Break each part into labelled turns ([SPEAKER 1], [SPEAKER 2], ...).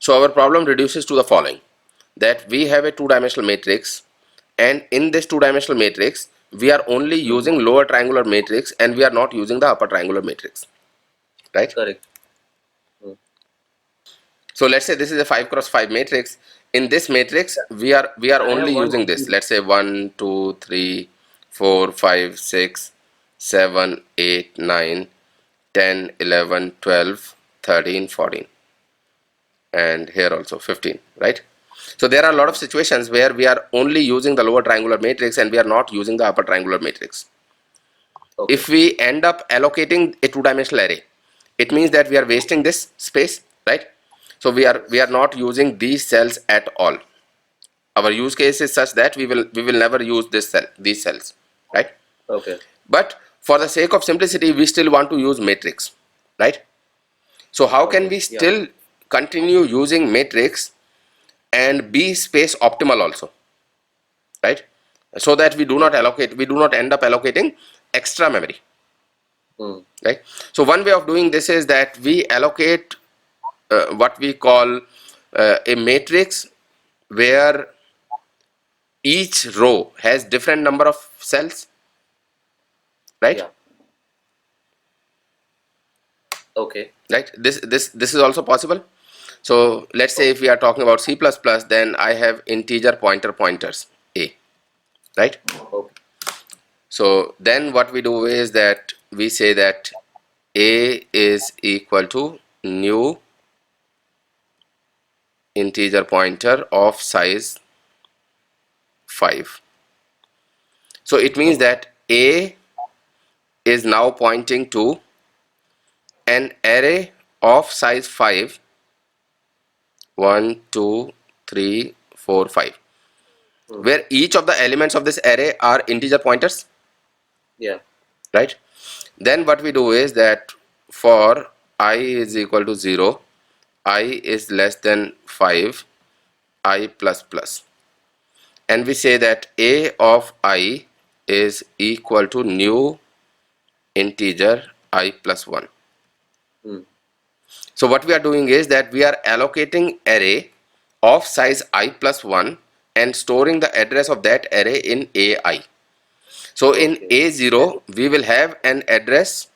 [SPEAKER 1] So our problem reduces to the following, that we have a two-dimensional matrix, and in this two-dimensional matrix we are only using lower triangular matrix and we are not using the upper triangular matrix, right?
[SPEAKER 2] Correct.
[SPEAKER 1] So let's say this is a 5 cross 5 matrix. In this matrix we are
[SPEAKER 2] I have
[SPEAKER 1] only
[SPEAKER 2] one
[SPEAKER 1] using this. Let's say 1 2 3 4 5 6 7 8 9 10 11 12 13 14, and here also 15, right? So there are a lot of situations where we are only using the lower triangular matrix and we are not using the upper triangular matrix.
[SPEAKER 2] Okay.
[SPEAKER 1] If we end up allocating a two-dimensional array, it means that we are wasting this space, right? So we are not using these cells at all. Our use case is such that we will never use these cells, right?
[SPEAKER 2] Okay.
[SPEAKER 1] But for the sake of simplicity, we still want to use matrix, right? So how can
[SPEAKER 2] Okay,
[SPEAKER 1] we
[SPEAKER 2] yeah.
[SPEAKER 1] still continue using matrix and be space optimal also, right? So that we do not end up allocating extra memory, right? So one way of doing this is that we allocate what we call a matrix where each row has different number of cells, right?
[SPEAKER 2] Yeah. Okay.
[SPEAKER 1] Right, this is also possible. So let's say if we are talking about C++, then I have integer pointers a, right?
[SPEAKER 2] Okay.
[SPEAKER 1] So then what we do is that we say that a is equal to new integer pointer of size 5. So it means that a is now pointing to an array of size 5, 1 2 3 4 5, where each of the elements of this array are integer pointers,
[SPEAKER 2] Yeah.
[SPEAKER 1] right? Then what we do is that for I is equal to 0, I is less than 5, I plus plus, and we say that a of I is equal to new integer I plus 1. So what we are doing is that we are allocating array of size I plus 1 and storing the address of that array in AI. So in A0 we will have an address,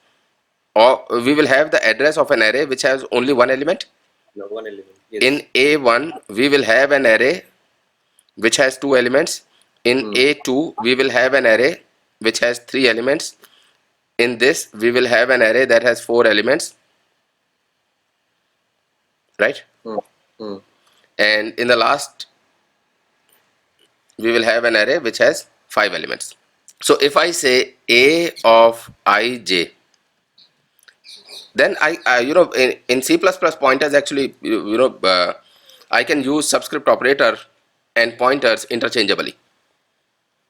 [SPEAKER 1] or we will have the address of an array which has only one element.
[SPEAKER 2] No, one element. Yes.
[SPEAKER 1] In A1 we will have an array which has two elements. In A2 we will have an array which has three elements. In this we will have an array that has four elements, right? And in the last we will have an array which has five elements. So if I say a of ij, then I in C++ pointers actually I can use subscript operator and pointers interchangeably,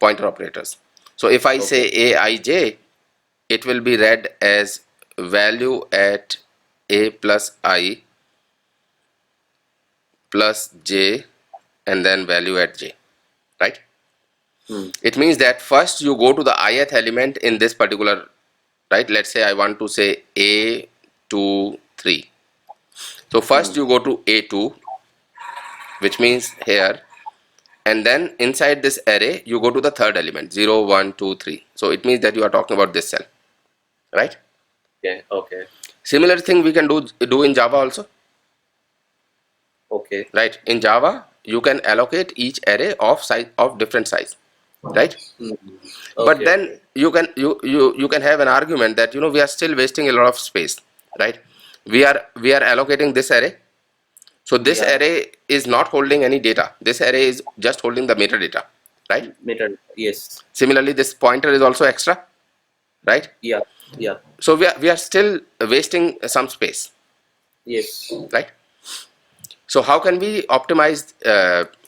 [SPEAKER 1] pointer operators. So if I say aij, it will be read as value at a plus I plus j and then value at j, right? It means that first you go to the ith element in this particular, right? Let's say I want to say a2 3. So first you go to a2, which means here, and then inside this array you go to the third element 0 1 2 3. So it means that you are talking about this cell, right?
[SPEAKER 2] Okay. Okay.
[SPEAKER 1] Similar thing we can do in Java also,
[SPEAKER 2] Okay.
[SPEAKER 1] right? In Java you can allocate each array of different size, right? But
[SPEAKER 2] Okay,
[SPEAKER 1] then you can have an argument that we are still wasting a lot of space, right? We are allocating this array, so this array is not holding any data. This array is just holding the metadata, right?
[SPEAKER 2] Method. Yes.
[SPEAKER 1] Similarly, this pointer is also extra, right?
[SPEAKER 2] Yeah. Yeah.
[SPEAKER 1] So we are still wasting some space,
[SPEAKER 2] Yes.
[SPEAKER 1] right? So how can we optimize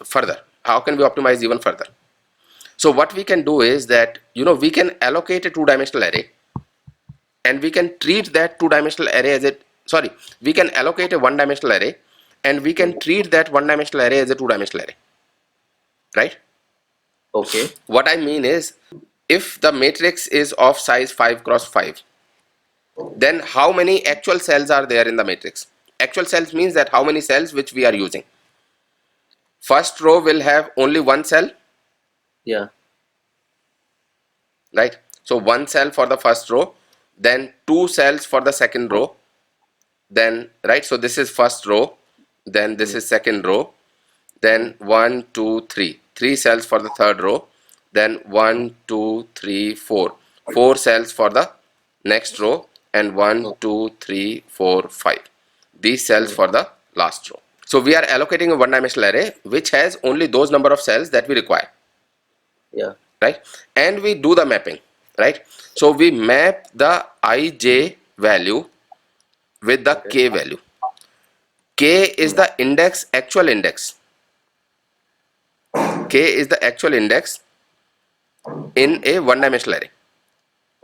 [SPEAKER 1] further? How can we optimize even further? So what we can do is that we can allocate a two-dimensional array, and we can treat that two-dimensional array as we can allocate a one-dimensional array, and we can treat that one-dimensional array as a two-dimensional array, right?
[SPEAKER 2] Okay.
[SPEAKER 1] What I mean is, if the matrix is of size 5 cross 5, then how many actual cells are there in the matrix? Actual cells means that how many cells which we are using. First row will have only one cell,
[SPEAKER 2] Yeah.
[SPEAKER 1] right? So one cell for the first row, then two cells for the second row, then, right? So this is first row, then this is second row, then 1, 2, 3. 3 cells for the third row, then 1, 2, 3, 4. 4 cells for the next row, and 1, 2, 3, 4, 5. These cells for the last row. So we are allocating a one-dimensional array which has only those number of cells that we require,
[SPEAKER 2] Yeah.
[SPEAKER 1] right? And we do the mapping, right? So we map the ij value with the k value. K is the index, actual index. K is the actual index in a one-dimensional array,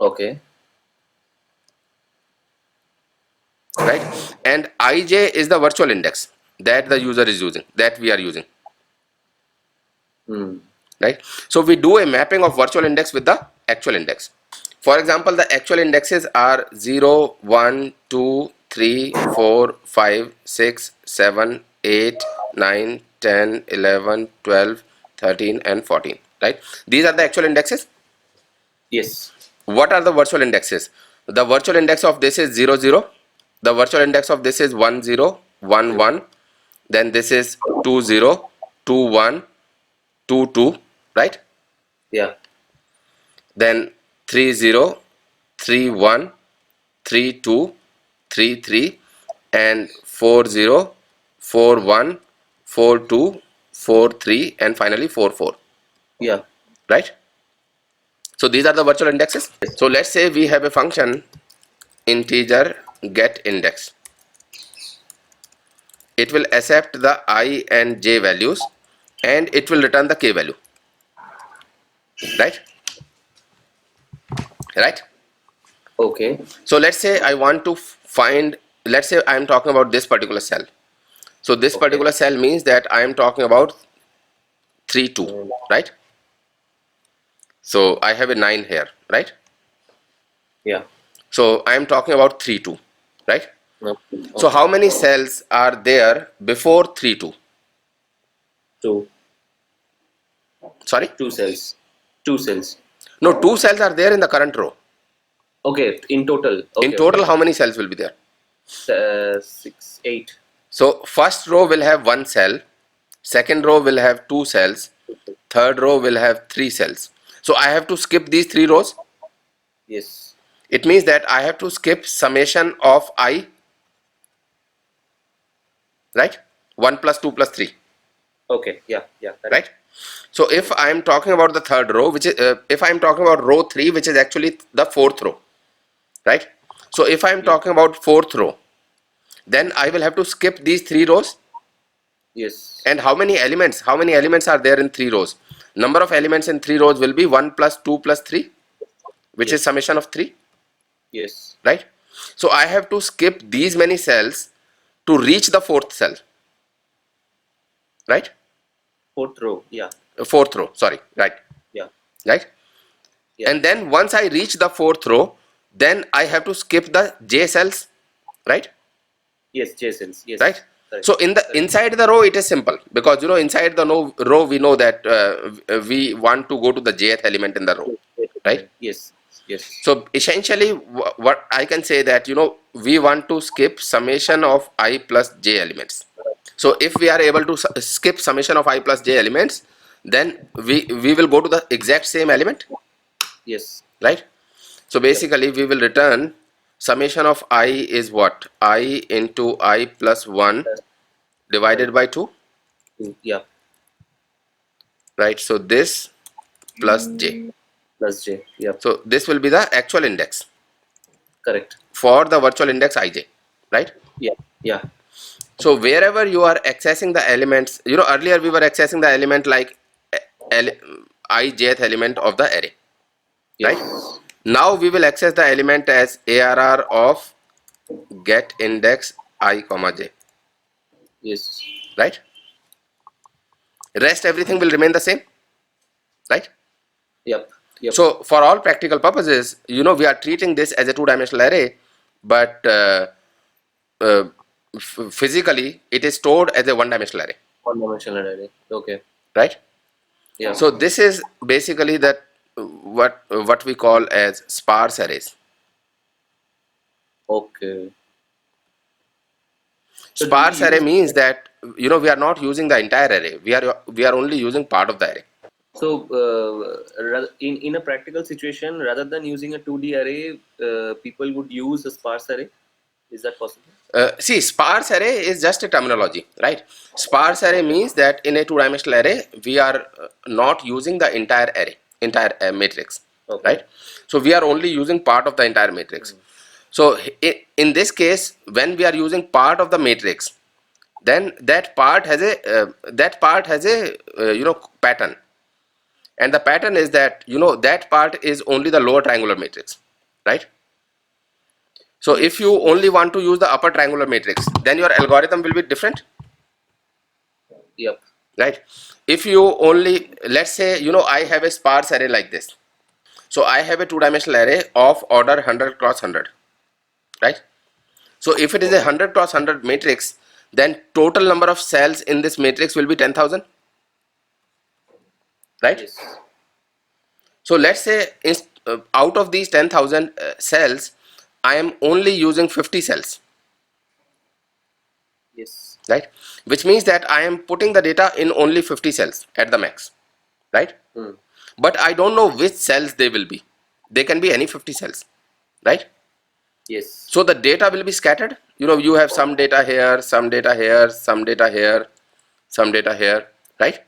[SPEAKER 2] Okay.
[SPEAKER 1] right? And ij is the virtual index that the user is using, that we are using,
[SPEAKER 2] Hmm.
[SPEAKER 1] right? So we do a mapping of virtual index with the actual index. For example, the actual indexes are 0, 1, 2, 3, 4, 5, 6, 7, 8, 9, 10, 11, 12, 13, and 14, right? These are the actual indexes.
[SPEAKER 2] Yes.
[SPEAKER 1] What are the virtual indexes? The virtual index of this is 0, 0. The virtual index of this is 1, 0, 1, 1. Then this is 2, 0, 2, 1, 2, 2, right?
[SPEAKER 2] Yeah.
[SPEAKER 1] Then 3, 0, 3, 1, 3, 2, 3, 3, and 4, 0, 4, 1, 4, 2, 4, 3, and finally 4, 4,
[SPEAKER 2] Yeah.
[SPEAKER 1] right? So these are the virtual indexes. So let's say we have a function integer get index. It will accept the I and j values and it will return the k value, right? Right?
[SPEAKER 2] Okay.
[SPEAKER 1] So let's say I want to find, let's say I am talking about this particular cell. So this
[SPEAKER 2] Okay.
[SPEAKER 1] particular cell means that I am talking about 3, 2, right? So I have a 9 here, right?
[SPEAKER 2] Yeah.
[SPEAKER 1] So I am talking about 3, 2, right?
[SPEAKER 2] Okay.
[SPEAKER 1] So how many cells are there before 3, 2?
[SPEAKER 2] Two.
[SPEAKER 1] Sorry?
[SPEAKER 2] Two cells. Two cells.
[SPEAKER 1] No, 2 cells are there in the current row.
[SPEAKER 2] Okay. In total.
[SPEAKER 1] In
[SPEAKER 2] Okay.
[SPEAKER 1] total, how many cells will be there?
[SPEAKER 2] 6, 8.
[SPEAKER 1] So first row will have 1 cell, second row will have 2 cells, third row will have 3 cells. So I have to skip these 3 rows.
[SPEAKER 2] Yes.
[SPEAKER 1] It means that I have to skip summation of I, right? 1 plus 2 plus 3,
[SPEAKER 2] Okay. Yeah. Yeah.
[SPEAKER 1] right? So if I am talking about the third row, which is if I am talking about row 3, which is actually the fourth row, right? So if I am talking about fourth row, then I will have to skip these 3 rows.
[SPEAKER 2] Yes.
[SPEAKER 1] And how many elements? How many elements are there in 3 rows? Number of elements in 3 rows will be 1 plus 2 plus 3, which is summation of 3,
[SPEAKER 2] Yes.
[SPEAKER 1] right? So I have to skip these many cells to reach the fourth cell, right?
[SPEAKER 2] Fourth row. Yeah.
[SPEAKER 1] Fourth row, sorry, right,
[SPEAKER 2] Yeah.
[SPEAKER 1] right?
[SPEAKER 2] Yeah.
[SPEAKER 1] And then once I reach the fourth row, then I have to skip the j cells, right?
[SPEAKER 2] Yes. J cells. Yes.
[SPEAKER 1] Right?
[SPEAKER 2] Correct.
[SPEAKER 1] So in the inside the row it is simple, because inside the row we know that we want to go to the jth element in the row, right?
[SPEAKER 2] Yes. Yes.
[SPEAKER 1] So essentially what I can say that we want to skip summation of I plus j elements. So if we are able to skip summation of I plus j elements, then we will go to the exact same element,
[SPEAKER 2] Yes.
[SPEAKER 1] right? So basically we will return summation of I is what? I into I plus 1 divided by 2,
[SPEAKER 2] Yeah.
[SPEAKER 1] right? So this plus j.
[SPEAKER 2] Plus J. Yeah.
[SPEAKER 1] So this will be the actual index
[SPEAKER 2] Correct.
[SPEAKER 1] for the virtual index ij, right?
[SPEAKER 2] Yeah. Yeah.
[SPEAKER 1] So wherever you are accessing the elements, earlier we were accessing the element like ijth element of the array,
[SPEAKER 2] Yes.
[SPEAKER 1] right? Now we will access the element as ARR of get index I comma j,
[SPEAKER 2] Yes.
[SPEAKER 1] right? Rest everything will remain the same, right?
[SPEAKER 2] Yep. Yep.
[SPEAKER 1] So for all practical purposes, we are treating this as a 2-dimensional array, but physically it is stored as a one-dimensional array,
[SPEAKER 2] One-dimensional array. Okay.
[SPEAKER 1] right?
[SPEAKER 2] Yeah.
[SPEAKER 1] So this is basically that what we call as sparse arrays.
[SPEAKER 2] Okay. So do
[SPEAKER 1] Sparse
[SPEAKER 2] we
[SPEAKER 1] array
[SPEAKER 2] use
[SPEAKER 1] means that we are not using the entire array. We are only using part of the array.
[SPEAKER 2] so in a practical situation, rather than using a 2D array, people would use a sparse array. Is that possible?
[SPEAKER 1] See, sparse array is just a terminology, right? Sparse array means that in a two-dimensional array, we are not using the entire array, entire matrix,
[SPEAKER 2] Okay.
[SPEAKER 1] right? So we are only using part of the entire matrix. So in this case, when we are using part of the matrix, then that part has a pattern, and the pattern is that that part is only the lower triangular matrix, right? So if you only want to use the upper triangular matrix, then your algorithm will be different,
[SPEAKER 2] Yep.
[SPEAKER 1] right? If you only, let's say, I have a sparse array like this. So I have a two-dimensional array of order 100 cross 100, right? So if it is a 100 cross 100 matrix, then total number of cells in this matrix will be 10,000, right?
[SPEAKER 2] Yes.
[SPEAKER 1] So let's say out of these 10,000 cells, I am only using 50 cells,
[SPEAKER 2] Yes.
[SPEAKER 1] right? Which means that I am putting the data in only 50 cells at the max, right?
[SPEAKER 2] Hmm.
[SPEAKER 1] But I don't know which cells they will be. They can be any 50 cells, right?
[SPEAKER 2] Yes.
[SPEAKER 1] So the data will be scattered. You have some data here, some data here, some data here, some data here, right?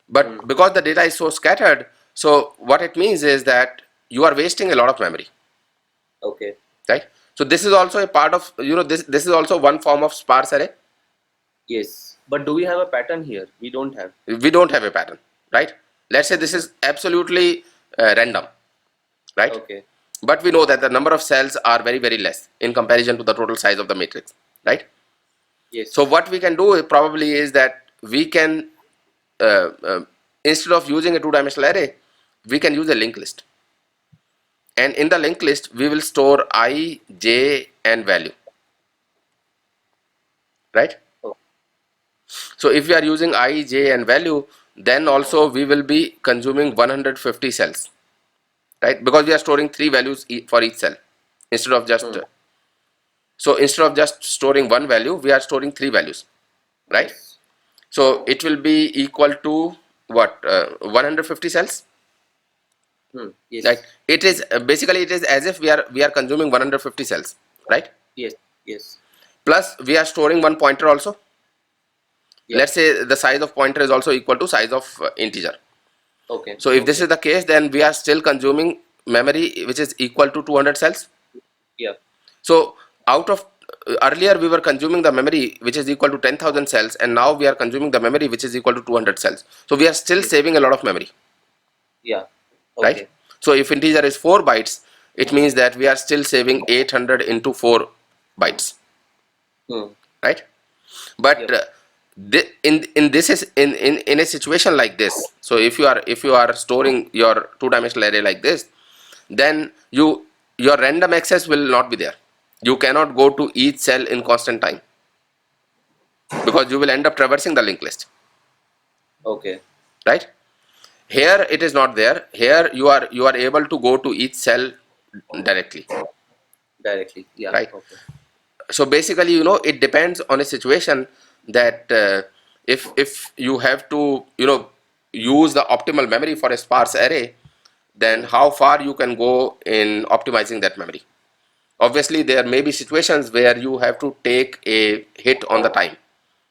[SPEAKER 1] But because the data is so scattered, so what it means is that you are wasting a lot of memory,
[SPEAKER 2] Okay.
[SPEAKER 1] right? So this is also a part of, this is also one form of sparse array.
[SPEAKER 2] Yes. But do we have a pattern here? We don't have.
[SPEAKER 1] We don't have a pattern, right? Let's say this is absolutely random, right?
[SPEAKER 2] Okay.
[SPEAKER 1] But we know that the number of cells are very, very less in comparison to the total size of the matrix, right?
[SPEAKER 2] Yes.
[SPEAKER 1] So what we can do probably is that we can, instead of using a two-dimensional array, we can use a linked list. And in the linked list, we will store I, j, and value, right?
[SPEAKER 2] Oh.
[SPEAKER 1] So if we are using I, j, and value, then also we will be consuming 150 cells, right? Because we are storing 3 values for each cell instead of just so instead of just storing one value, we are storing 3 values, right?
[SPEAKER 2] Yes.
[SPEAKER 1] So it will be equal to what, 150 cells,
[SPEAKER 2] Yes.
[SPEAKER 1] right? It is basically, it is as if we are consuming 150 cells, right?
[SPEAKER 2] Yes. Yes.
[SPEAKER 1] Plus we are storing one pointer also.
[SPEAKER 2] Yep.
[SPEAKER 1] Let's say the size of pointer is also equal to size of integer.
[SPEAKER 2] Okay.
[SPEAKER 1] So if this is the case, then we are still consuming memory which is equal to 200 cells.
[SPEAKER 2] Yeah.
[SPEAKER 1] So out of earlier we were consuming the memory which is equal to 10,000 cells, and now we are consuming the memory which is equal to 200 cells. So we are still saving a lot of memory,
[SPEAKER 2] Yeah. Okay.
[SPEAKER 1] right? So if integer is 4 bytes, it means that we are still saving 800 into 4 bytes, right? But
[SPEAKER 2] Yep.
[SPEAKER 1] in this is in a situation like this, so if you are storing your two-dimensional array like this, then your random access will not be there. You cannot go to each cell in constant time because you will end up traversing the linked list,
[SPEAKER 2] Okay.
[SPEAKER 1] right? Here it is not there. Here you are able to go to each cell directly,
[SPEAKER 2] Directly. Yeah.
[SPEAKER 1] right?
[SPEAKER 2] Okay.
[SPEAKER 1] So basically, it depends on a situation that if you have to use the optimal memory for a sparse array, then how far you can go in optimizing that memory. Obviously there may be situations where you have to take a hit on the time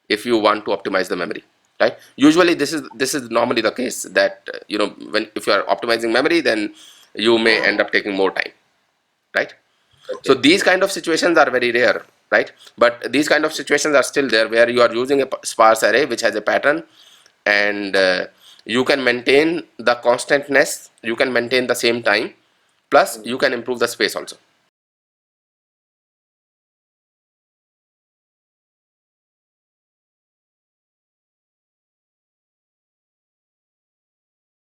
[SPEAKER 1] if you want to optimize the memory, right? Usually this is normally the case that if you are optimizing memory, then you may end up taking more time, right? So these kind of situations are very rare, right? But these kind of situations are still there where you are using a sparse array which has a pattern, and you can maintain the constantness, you can maintain the same time, plus you can improve the space also.